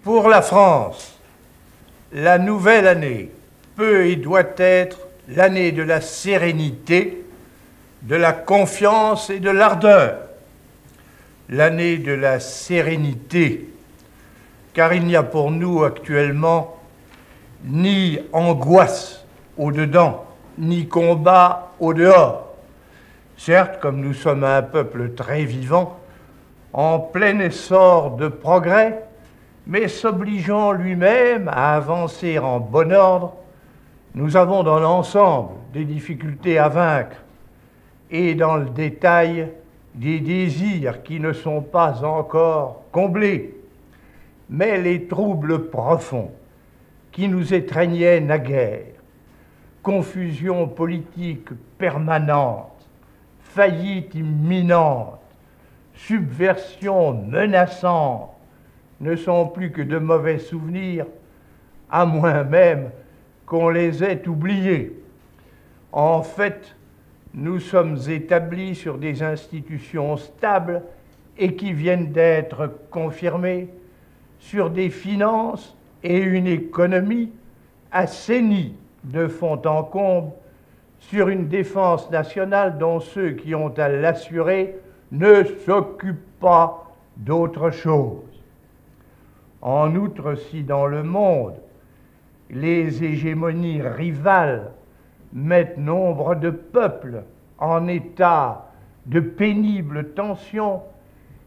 Pour la France, la nouvelle année peut et doit être l'année de la sérénité, de la confiance et de l'ardeur. L'année de la sérénité, car il n'y a pour nous actuellement ni angoisse au-dedans, ni combat au-dehors. Certes, comme nous sommes un peuple très vivant, en plein essor de progrès, mais s'obligeant lui-même à avancer en bon ordre, nous avons dans l'ensemble des difficultés à vaincre et dans le détail des désirs qui ne sont pas encore comblés. Mais les troubles profonds qui nous étreignaient naguère, confusion politique permanente, faillite imminente, subversion menaçante, ne sont plus que de mauvais souvenirs, à moins même qu'on les ait oubliés. En fait, nous sommes établis sur des institutions stables et qui viennent d'être confirmées, sur des finances et une économie assainie de fond en comble, sur une défense nationale dont ceux qui ont à l'assurer ne s'occupent pas d'autre chose. En outre, si dans le monde, les hégémonies rivales mettent nombre de peuples en état de pénible tension,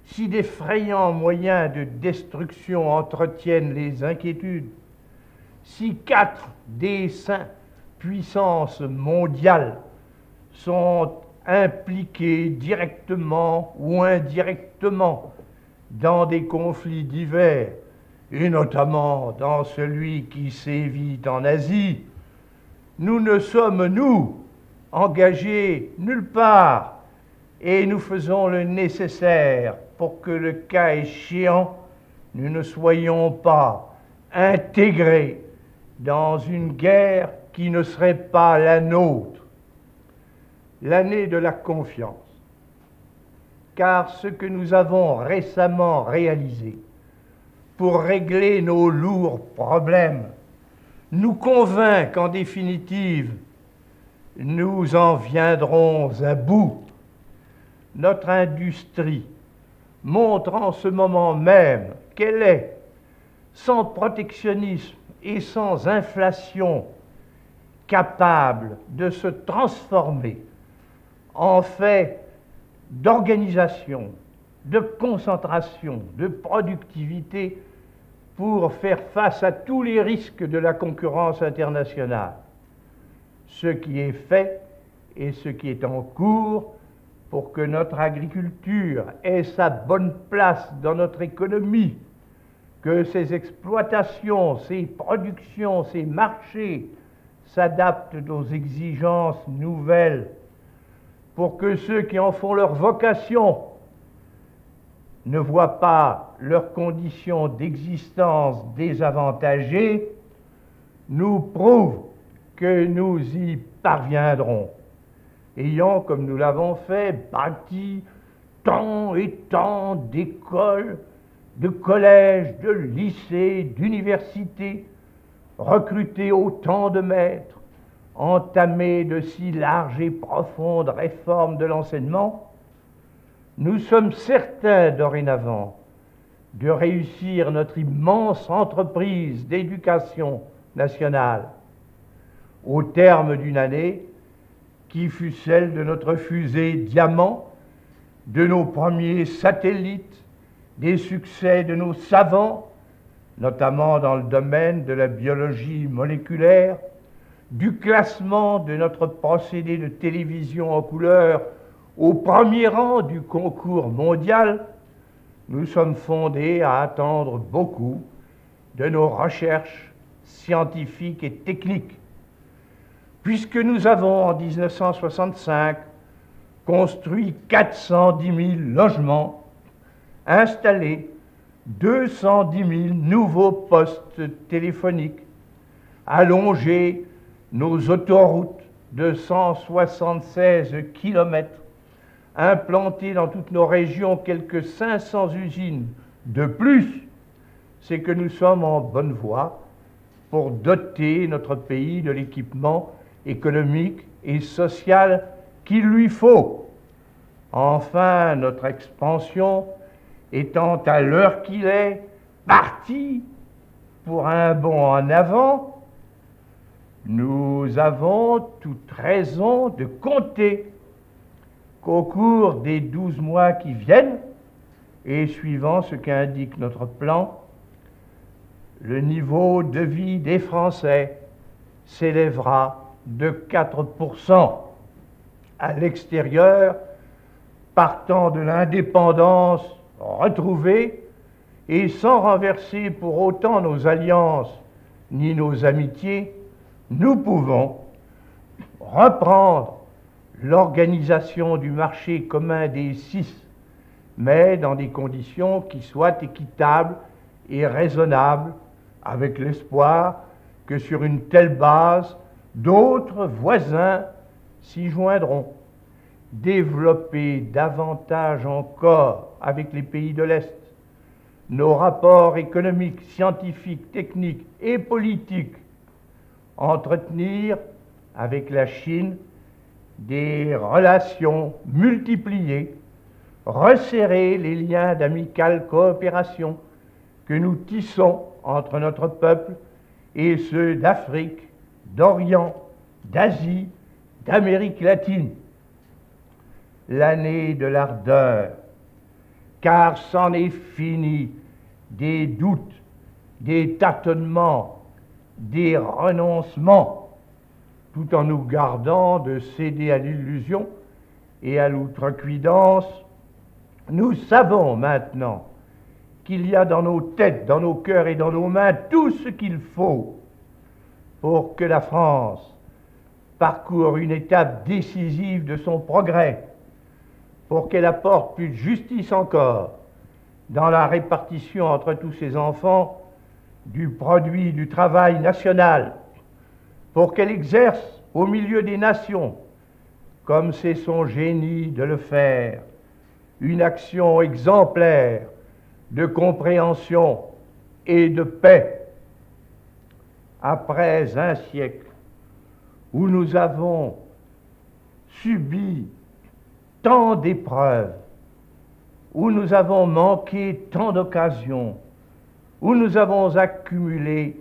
si d'effrayants moyens de destruction entretiennent les inquiétudes, si 4 des 5 puissances mondiales sont impliquées directement ou indirectement dans des conflits divers, et notamment dans celui qui sévit en Asie, nous ne sommes, nous, engagés nulle part, et nous faisons le nécessaire pour que, le cas échéant, nous ne soyons pas intégrés dans une guerre qui ne serait pas la nôtre. L'année de la confiance, car ce que nous avons récemment réalisé pour régler nos lourds problèmes nous convainc qu'en définitive, nous en viendrons à bout. Notre industrie montre en ce moment même qu'elle est, sans protectionnisme et sans inflation, capable de se transformer en fait d'organisation, de concentration, de productivité pour faire face à tous les risques de la concurrence internationale. Ce qui est fait et ce qui est en cours pour que notre agriculture ait sa bonne place dans notre économie, que ses exploitations, ses productions, ses marchés s'adaptent aux exigences nouvelles, pour que ceux qui en font leur vocation ne voient pas leurs conditions d'existence désavantagées, nous prouve que nous y parviendrons, ayant, comme nous l'avons fait, bâti tant et tant d'écoles, de collèges, de lycées, d'universités, recruté autant de maîtres, entamé de si larges et profondes réformes de l'enseignement. Nous sommes certains dorénavant de réussir notre immense entreprise d'éducation nationale au terme d'une année qui fut celle de notre fusée Diamant, de nos premiers satellites, des succès de nos savants, notamment dans le domaine de la biologie moléculaire, du classement de notre procédé de télévision en couleur au premier rang du concours mondial. Nous sommes fondés à attendre beaucoup de nos recherches scientifiques et techniques, puisque nous avons en 1965 construit 410 000 logements, installé 210 000 nouveaux postes téléphoniques, allongé nos autoroutes de 176 km, implanté dans toutes nos régions quelques 500 usines de plus, c'est que nous sommes en bonne voie pour doter notre pays de l'équipement économique et social qu'il lui faut. Enfin, notre expansion étant à l'heure qu'il est partie pour un bond en avant, nous avons toute raison de compter qu'au cours des 12 mois qui viennent, et suivant ce qu'indique notre plan, le niveau de vie des Français s'élèvera de 4% à l'extérieur, partant de l'indépendance retrouvée et sans renverser pour autant nos alliances ni nos amitiés, nous pouvons reprendre l'organisation du marché commun des 6, mais dans des conditions qui soient équitables et raisonnables, avec l'espoir que sur une telle base, d'autres voisins s'y joindront. Développer davantage encore avec les pays de l'Est nos rapports économiques, scientifiques, techniques et politiques, entretenir avec la Chine des relations multipliées, resserrer les liens d'amicale coopération que nous tissons entre notre peuple et ceux d'Afrique, d'Orient, d'Asie, d'Amérique latine. L'année de l'ardeur, car c'en est fini des doutes, des tâtonnements, des renoncements, tout en nous gardant de céder à l'illusion et à l'outrecuidance. Nous savons maintenant qu'il y a dans nos têtes, dans nos cœurs et dans nos mains tout ce qu'il faut pour que la France parcourt une étape décisive de son progrès, pour qu'elle apporte plus de justice encore dans la répartition entre tous ses enfants du produit du travail national, pour qu'elle exerce au milieu des nations, comme c'est son génie de le faire, une action exemplaire de compréhension et de paix. Après un siècle où nous avons subi tant d'épreuves, où nous avons manqué tant d'occasions, où nous avons accumulé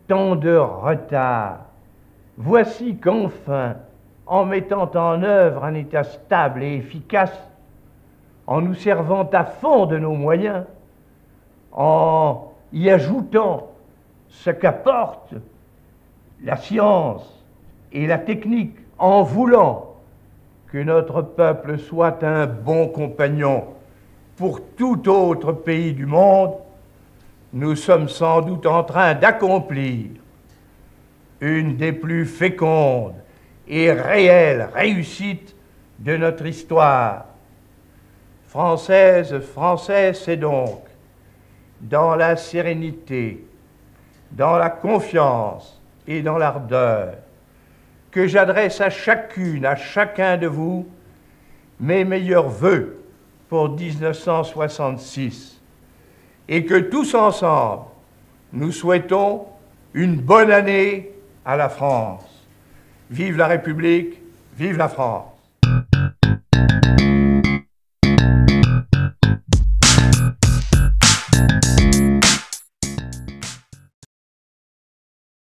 tant de retard, voici qu'enfin, en mettant en œuvre un État stable et efficace, en nous servant à fond de nos moyens, en y ajoutant ce qu'apporte la science et la technique, en voulant que notre peuple soit un bon compagnon pour tout autre pays du monde, nous sommes sans doute en train d'accomplir une des plus fécondes et réelles réussites de notre histoire. Française, Français, c'est donc dans la sérénité, dans la confiance et dans l'ardeur que j'adresse à chacune, à chacun de vous, mes meilleurs vœux pour 1966, et que tous ensemble, nous souhaitons une bonne année à la France. Vive la République, vive la France!